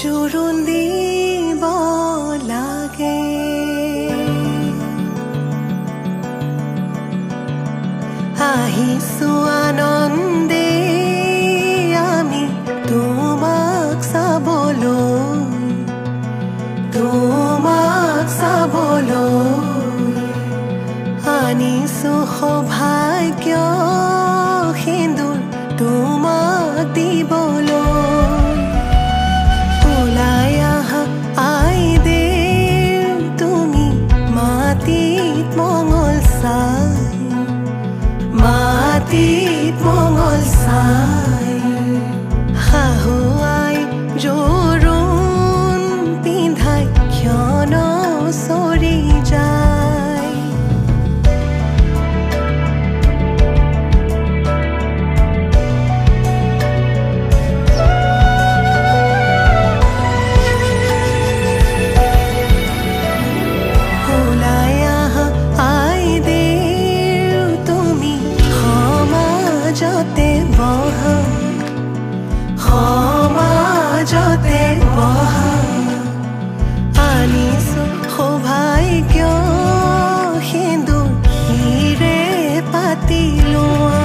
জোৰোণ দিব লাগে। আহিছো আনন্দে আমি তোমাক চাবলৈ, তোমাক চাবলৈ আনিছো সৌভাগ্য সিন্দুৰ তোমাক দিবলৈ। ওলাই আহা আইদেউ তুমি মাটিত মঙল চাই, মাটিত মঙল চাই শাহুৱাই জোৰোণ পিন্ধাই ক্ষণ চৰি যায়। ওলাই আহা আইদেউ তুমি সমাজতে বহা, সমাজতে বহা আনিছো সৌভাগ্য সিন্দুৰ হিৰে পাতি লোৱা।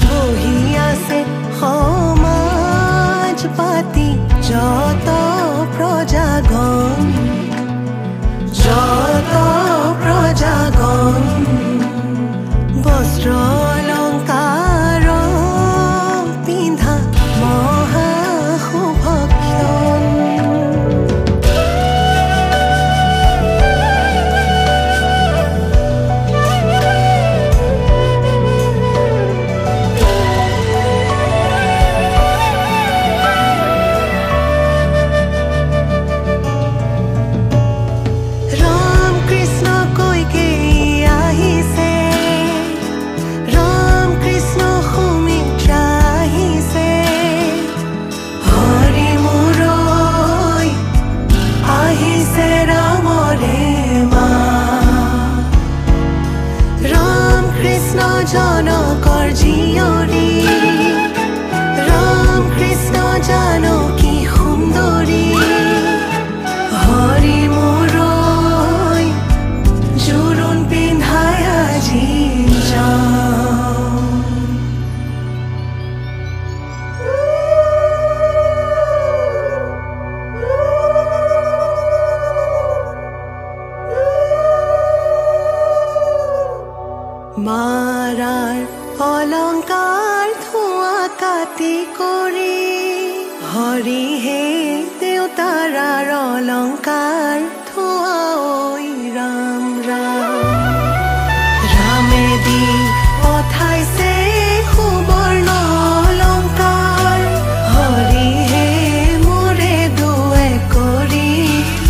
বহি আছে সমাজ পাতি যত প্ৰজাগণ, যত প্ৰজাগণ বস্ত্ৰ অলংকাৰ পিন্ধা মহা শুভক্ষণ। ৰাম কৃষ্ণ কৈকে আহিছে, ৰাম কৃষ্ণ সুমিত্ৰা আহিছে। হৰি মুৰৈ আহিছে ৰামৰে মা, ৰাম কৃষ্ণ জনকৰ জীয়ৰী, ৰাম কৃষ্ণ জানকী সুন্দৰী। হৰি মুৰৈ জোৰোণ পিন্ধাই আজি যাওঁ। মাৰাৰ অলংকাৰ ধোঁৱা কাটি কৰি, হৰিহে দেউতাৰাৰ অলংকাৰ ধোঁৱা ঐ ৰাম ৰাম। ৰামে দি পঠাইছে সুবৰ্ণ অলংকাৰ, হৰিহে মোৰে দুৱে কৰি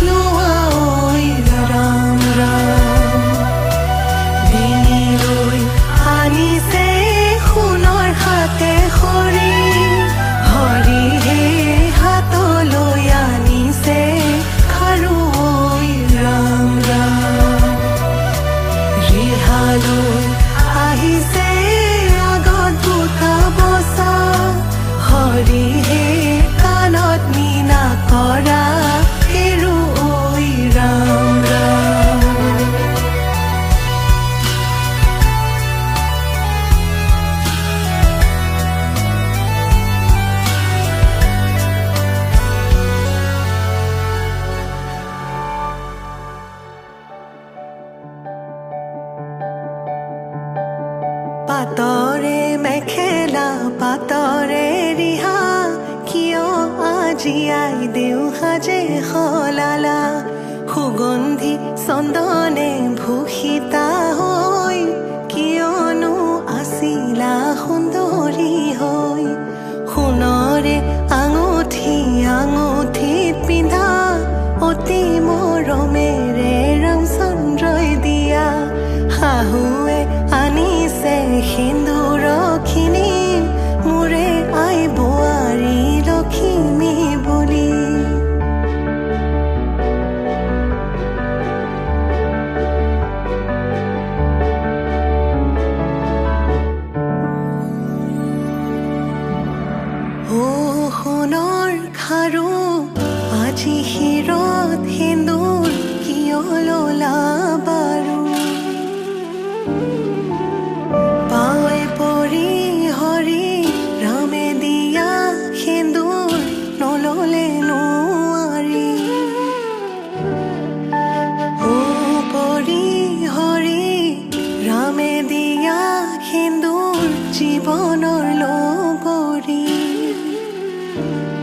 লোৱা ঐ ৰাম ৰাম। ডিঙিলৈ আনিছে সোণৰ হাতে খৰি, হৰিহে হাতলৈ আনিছে খাৰু ঐ ৰাম ৰাম। ৰিহালৈ আহিছে আগত বুটা বচা, হৰিহে কাণত মীনা কৰা হেৰু ঐ ৰাম ৰাম। পাতৰে মেখেলা পাতৰে ৰিহা, কিয় আজি আইদেউ সাজে সলালা। সুগন্ধি চন্দনে ভূষিতা হৈ, কিয়নো আছিলা সুন্দৰী হৈ। সোণৰে আঙুঠি আঙুঠিত পিন্ধা, অতি মৰমেৰে ৰামচন্দ্ৰই দিয়া। শাহুৱে আনিছে সিন্দুৰখিনি, মোৰে আই বোৱাৰী লখিমী বুলি। হাৰু আজি শিৰত সেন্দুৰ কিয় ললা বাৰু পাৱে পৰি হৰি ৰামে দিয়া সেন্দুৰ নললে নোৱাৰি ও পৰি হৰি ৰামে দিয়া সেন্দুৰ জীৱনৰ